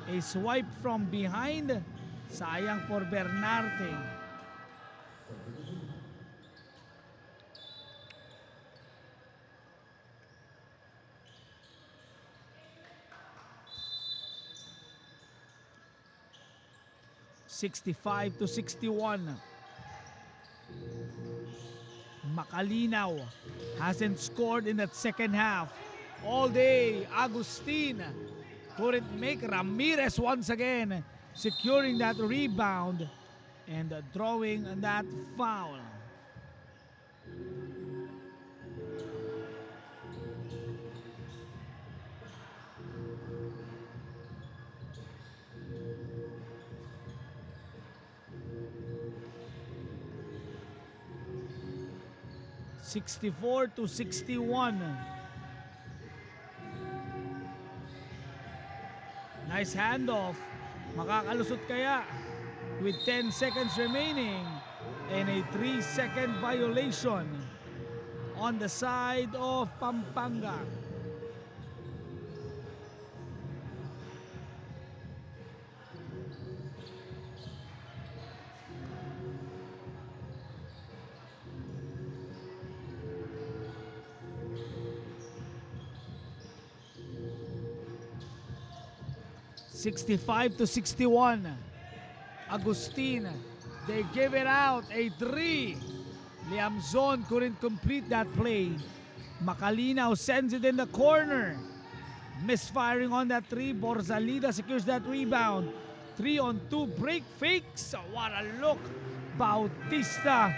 A swipe from behind. Sayang for Bernarte. (65-61). Makalinaw hasn't scored in that second half. All day, Agustin couldn't make. Ramirez once again securing that rebound and drawing that foul. (64-61). Nice handoff. Makakalusot kaya with 10 seconds remaining and a 3-second violation on the side of Pampanga. (65-61). Agustin, they give it out. A 3. Liamzon couldn't complete that play. Makalinaw sends it in the corner. Misfiring on that 3. Borzalida secures that rebound. 3-on-2 break fakes. What a look. Bautista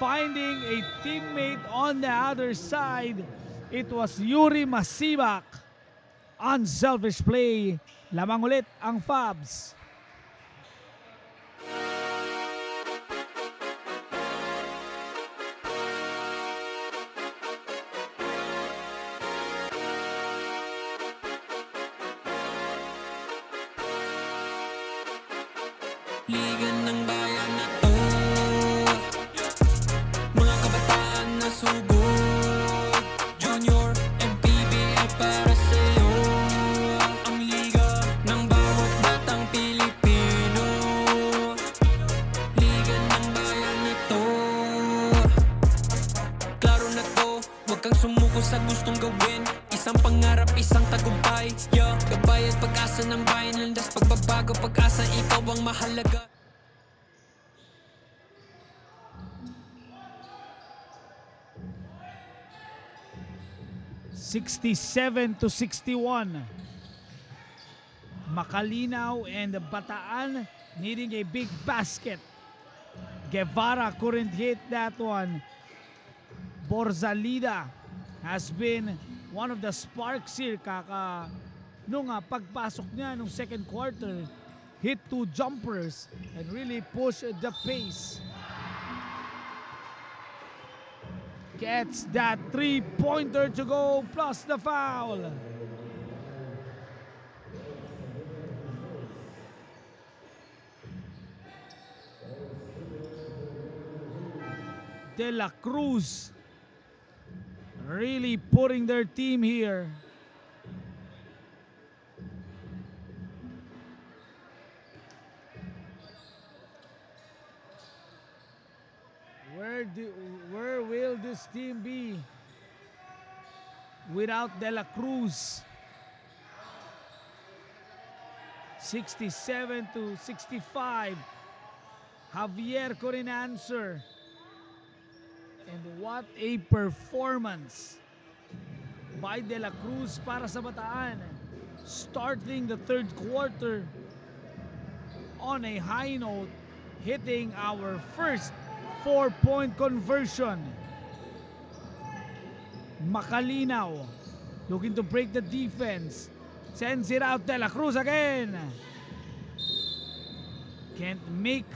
finding a teammate on the other side. It was Yuri Masibak. Unselfish play. Lamang ulit ang Fabs. Liga ng bayan na to, mga kabataan na sugod. Junior and PBL para sa'yo. Ang liga ng bawat batang Pilipino. Liga ng bayan na to. Klaro na to, huwag kang sumuko sa gustong gawin. Isang pangarap, isang tagumpay. Yeah, gabay at pag-asa ng bayan. Landas pagbabago, pag-asa, ikaw ang mahalaga. (67-61). Makalinaw and Bataan needing a big basket. Guevara couldn't hit that one. Borzalida has been one of the sparks here. Nung pagpasok niya nung second quarter, hit 2 jumpers and really push the pace. Gets that 3-pointer to go plus the foul. De La Cruz really putting their team here. Where will this team be without De La Cruz? 67-65. Javier couldn't answer. And what a performance by De La Cruz para sa Bataan. Starting the third quarter on a high note, hitting our first 4-point conversion. Makalinaw looking to break the defense. Sends it out. De La Cruz again. can't make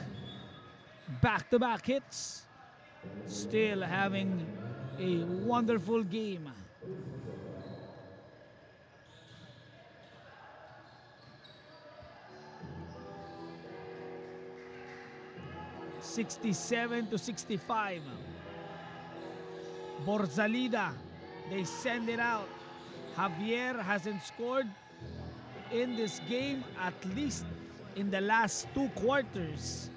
back-to-back hits. Still having a wonderful game. $67-65. Borzalida, they send it out. Javier hasn't scored in this game, at least in the last 2 quarters.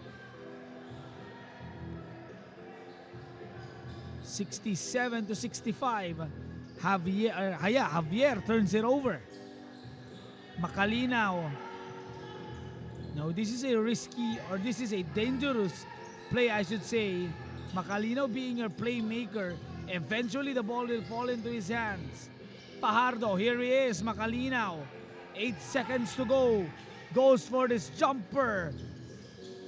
67-65. Javier turns it over. Macalinaw. Now this is a risky, or this is a dangerous play, I should say. Macalinaw being your playmaker, eventually the ball will fall into his hands. Fajardo, here he is, Macalinaw. 8 seconds to go. Goes for this jumper.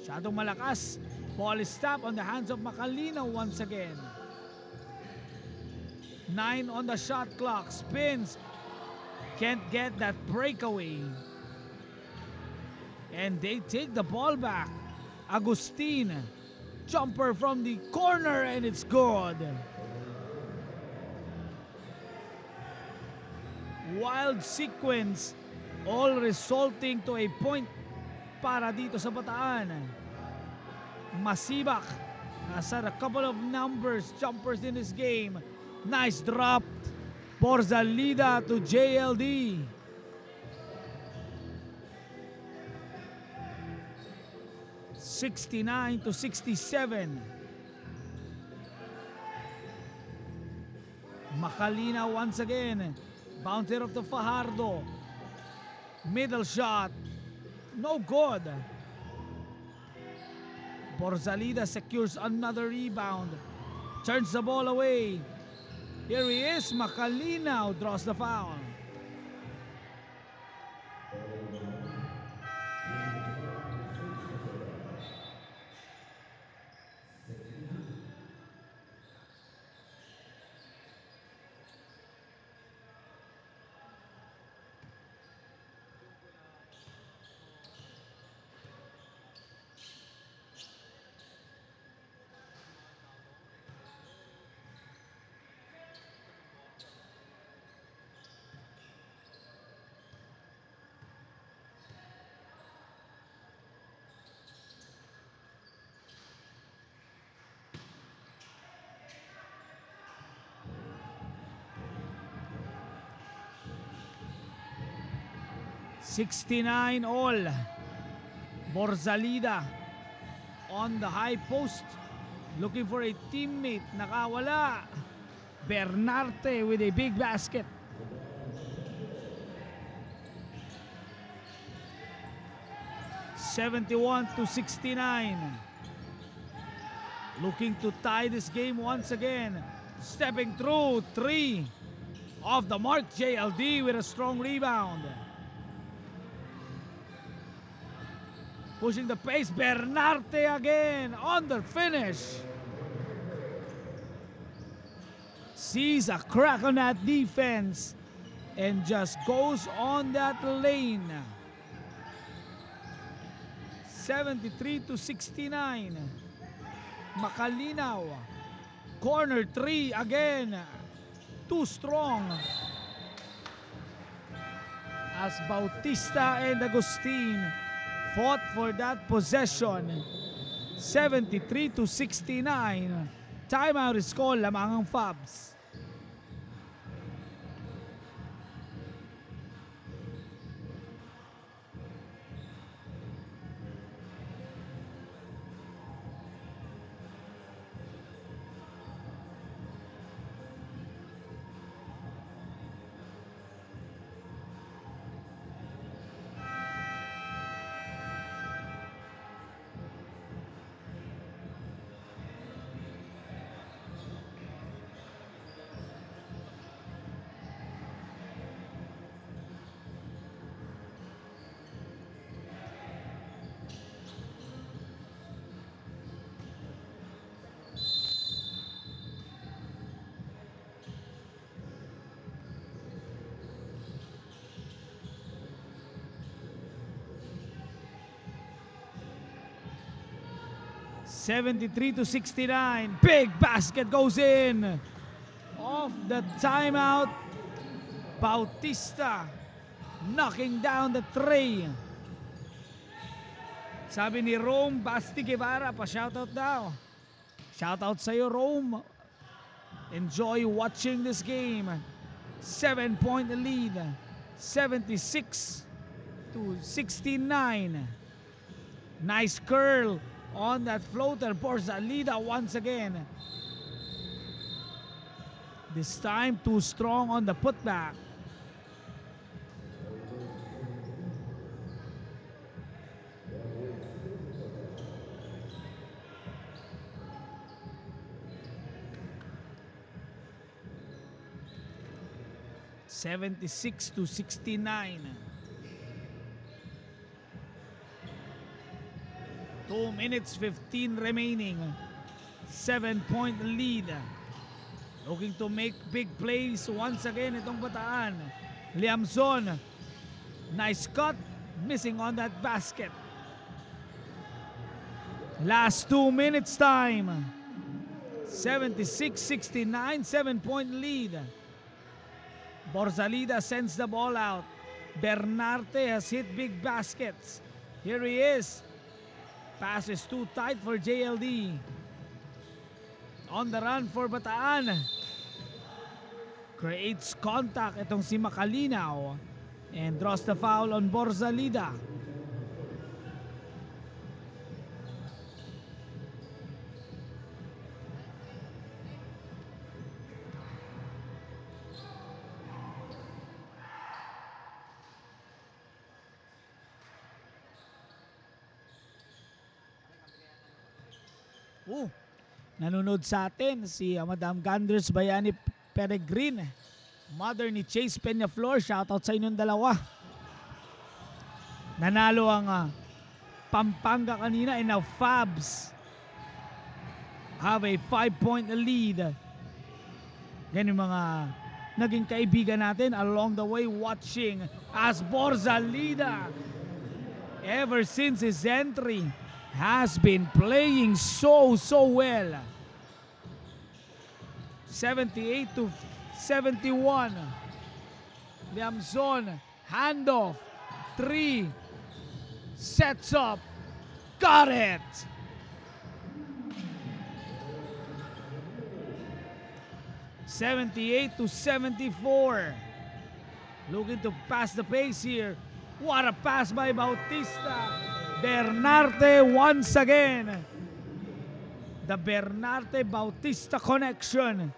Masyadong malakas. Ball is stopped on the hands of Macalinaw once again. 9 on the shot clock. Spins. Can't get that breakaway. And they take the ball back. Agustin. Jumper from the corner and it's good. Wild sequence, all resulting to a point para dito sa Bataan. Masibak has had a couple of jumpers in this game. Nice drop. Borzalida to JLD. $69-67. Macalinaw once again. Bouncer of the Fajardo. Middle shot. No good. Borzalida secures another rebound. Turns the ball away. Here he is. Macalinaw draws the foul. $69 all. Borzalida on the high post, looking for a teammate. Nakawala. Bernarte with a big basket. $71-69. Looking to tie this game once again. Stepping through, 3 off the mark. JLD with a strong rebound. Pushing the pace, Bernarte again on the finish. Sees a crack on that defense and just goes on that lane. 73-69. Macalinaw. Corner 3 again. Too strong. As Bautista and Agustin fought for that possession. 73-69. Timeout is called lamang ang Fabs. 73-69. Big basket goes in. Off the timeout. Bautista knocking down the tray. Sabi ni Rome Basti Guevara, pa-shoutout daw. Shoutout sa'yo, Rome. Enjoy watching this game. 7-point lead. 76-69. Nice curl on that floater. Borzalida once again. This time too strong on the putback. (76-69). 2 minutes 15 remaining. 7-point lead. Looking to make big plays once again itong Bataan. Liamson. Nice cut. Missing on that basket. Last 2 minutes time. 76-69. 7-point lead. Borzalida sends the ball out. Bernarte has hit big baskets. Here he is. Pass is too tight for JLD. On the run for Bataan. Creates contact itong si Makalinaw. And draws the foul on Borzalida. Nanonood sa atin si Madam Ganders Bayani Peregrine, mother ni Chase Peñaflor. Shoutout sa inyong dalawa. Nanalo ang Pampanga kanina, and now Fabs have a 5-point lead. Yan yung mga naging kaibigan natin along the way watching as Borzalida, ever since his entry, has been playing so well. 78-71. Liamson, handoff, 3, sets up, got it! (78-74). Looking to pass the pace here. What a pass by Bautista. Bernarte once again. The Bernarte Bautista connection.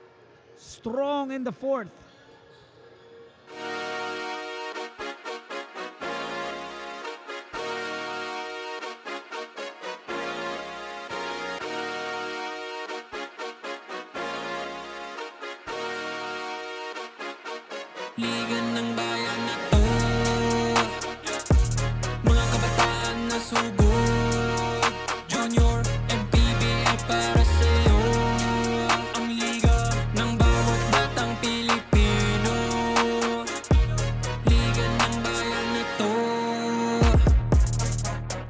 Strong in the fourth. Liga ng bayan na to, mga kabataan na sugod. Junior, MPBL para sa'yo. Ang liga ng bawat batang Pilipino. Liga ng bayan na to.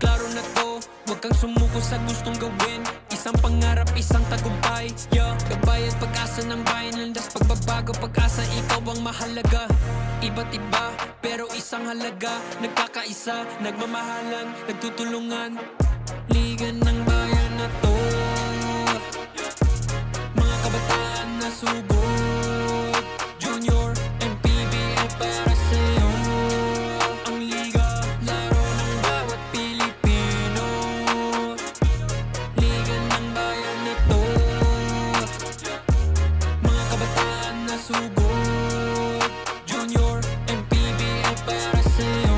Klaro na to, huwag kang sumuko sa gustong gawin. Isang pangarap, isang tagumpay. Gabay at pag-asa ng bayan, landas pagbabago, pag-asa, ikaw ang mahalaga. Iba't iba, pero isang halaga. Nagkakaisa, nagmamahalan, nagtutulungan. Liga ng bayan na to, mga kabataan na sugod. Junior, MPBL para sa'yo. Ang liga, laro ng bawat Pilipino. Liga ng bayan na to, mga kabataan na sugod. Junior, MPBL para sa'yo.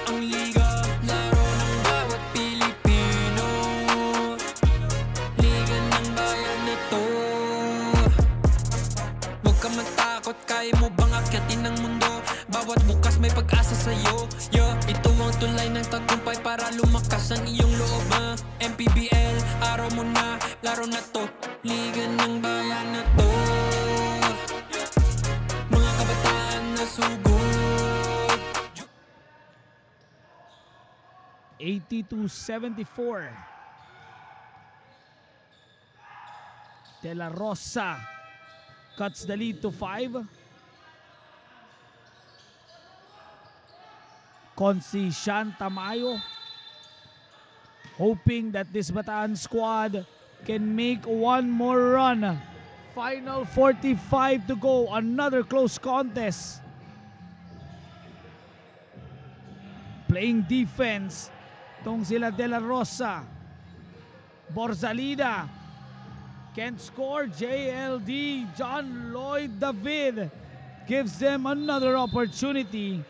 Ang liga, laro ng bawat Pilipino. Liga ng bayan na to. Huwag ka matakot, kaya mo bang akyatin ang mundo? Bawat bukas may pag-asa sa'yo. Ito ang tulay ng tagumpay para lumakas ang iyong loob. MPBL, araw mo na, laro na to. Liga ng bayan na to, mga kabataan na sugod. 80-74. De La Rosa cuts the lead to 5. Consi Tamayo hoping that this Bataan squad can make one more run. Final 45 to go. Another close contest. Playing defense tong sila De La Rosa. Borzalida can't score. JLD, John Lloyd David, gives them another opportunity.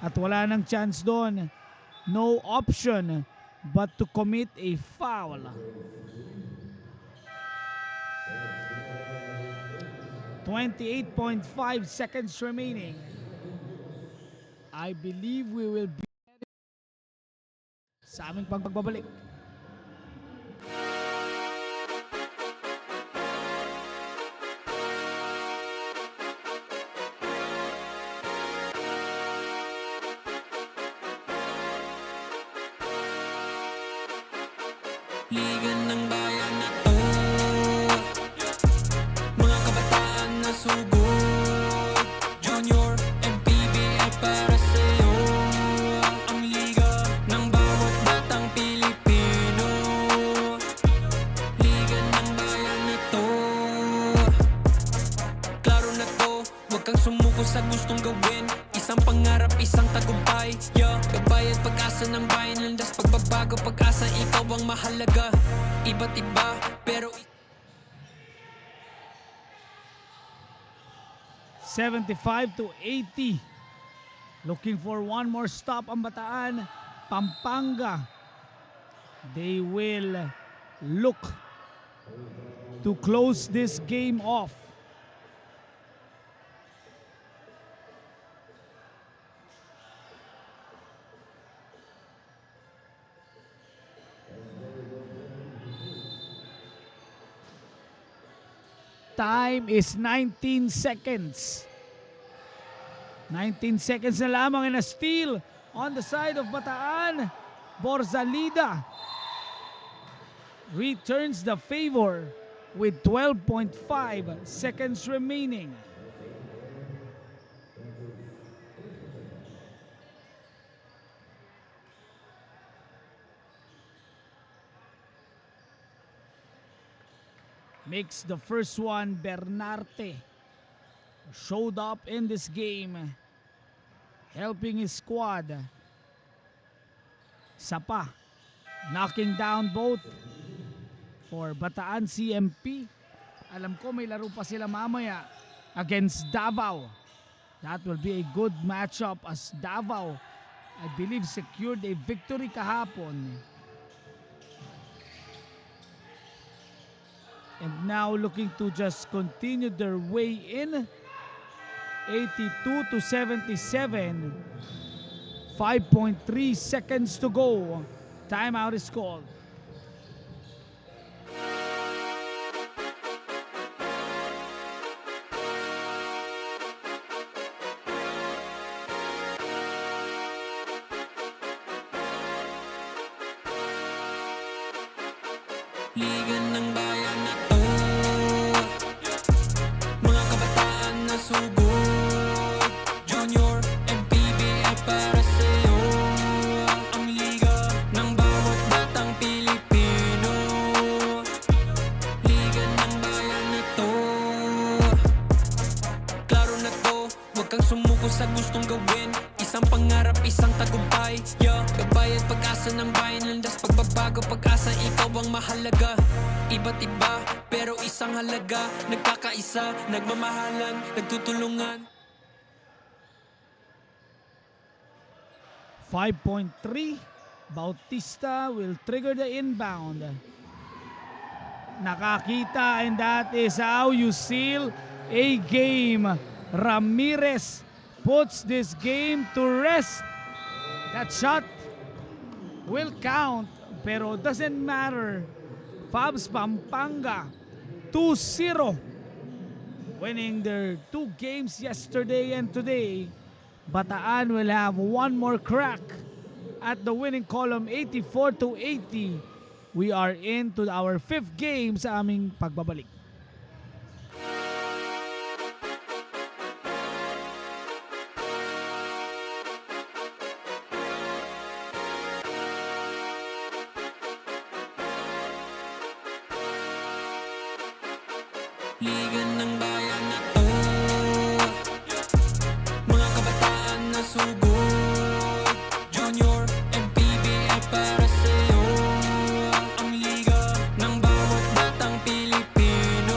At wala nang chance doon. No option but to commit a foul. 28.5 seconds remaining. I believe we will be sa aming pagbabalik. Liga ng bayan na to, mga kabataan na sugod. Junior and PBL para sa'yo. Ang liga ng bawat batang Pilipino. Liga ng bayan na to, klaro na to, huwag kang sumuko sa gustong gawin. Isang pangarap, isang tagumpay, yeah. Gabay at pag-asa ng bayan, landas pagbabago, pag-asa, ikaw ang mahalaga. Iba't iba, pero 75-80. Looking for one more stop ang Bataan. Pampanga. They will look to close this game off. Time is 19 seconds. 19 seconds na lamang, and a steal on the side of Bataan. Borzalida returns the favor with 12.5 seconds remaining. Makes the first one. Bernarte showed up in this game, helping his squad. Sapa knocking down both for Bataan CMP. Alam ko may laro pa sila mamaya against Davao. That will be a good matchup as Davao, I believe, secured a victory kahapon. And now looking to just continue their way in. 82-77. 5.3 seconds to go. Timeout is called. Liga ng bayan na to, mga kabataan na sugod. Junior and PBL para sa'yo. Ang liga ng bawat batang Pilipino. Liga ng bayan na to, klaro na to, huwag kang sumuko sa gustong gawin. Isang pangarap, isang tagumpay, yeah. Gabay at pag-asa ng bayan, landas pagbabago, pag-asa, ikaw ang mahalaga. Iba't iba, pero isang halaga. Nagkakaisa, nagmamahalan, nagtutulungan. 5.3. Bautista will trigger the inbound. Nakakita, and that is how you seal a game. Ramirez puts this game to rest. That shot will count, pero doesn't matter. Fabs Pampanga 2-0, winning their 2 games yesterday and today. Bataan will have one more crack at the winning column. 84-80. We are into our 5th game sa aming pagbabalik. Liga ng bayan na to, mga kabataan na sugod. Junior, MPBL para sa'yo. Ang liga ng bawat batang Pilipino.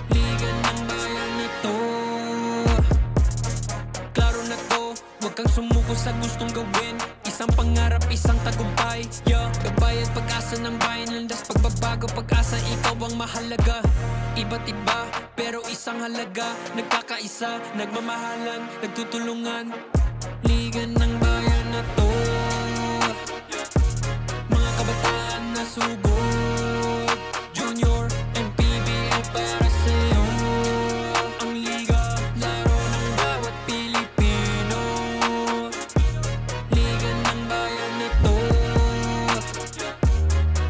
Liga ng bayan na to. Klaro na to, huwag kang sumuko sa gustong gawin. Isang pangarap, isang tagumpay, yeah. Gabay at pag-asa ng bayan, landas pagbabago, pag-asa, ikaw ang mahalaga. Iba't iba, pero isang halaga. Nagkakaisa, nagmamahalan, nagtutulungan. Liga ng bayan na to, mga kabataan na sugod. Junior, MPBL para sa'yo. Ang liga, laro ng bawat Pilipino. Liga ng bayan na to,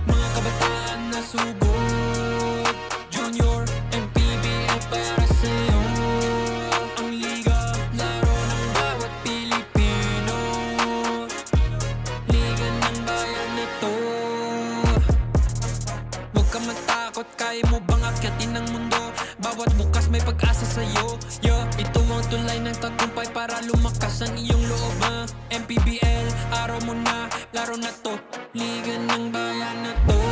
mga kabataan na sugod. Junior, MPBL para sa'yo. Ang liga, laro ng bawat Pilipino. Liga ng bayan na to. Huwag ka matakot, kaya mo bang akyatin ang mundo? Bawat bukas may pag-asa sa'yo, yeah. Ito ang tulay ng tagumpay para lumakas ang iyong loob, MPBL, araw mo na, laro na to. Liga ng bayan na to.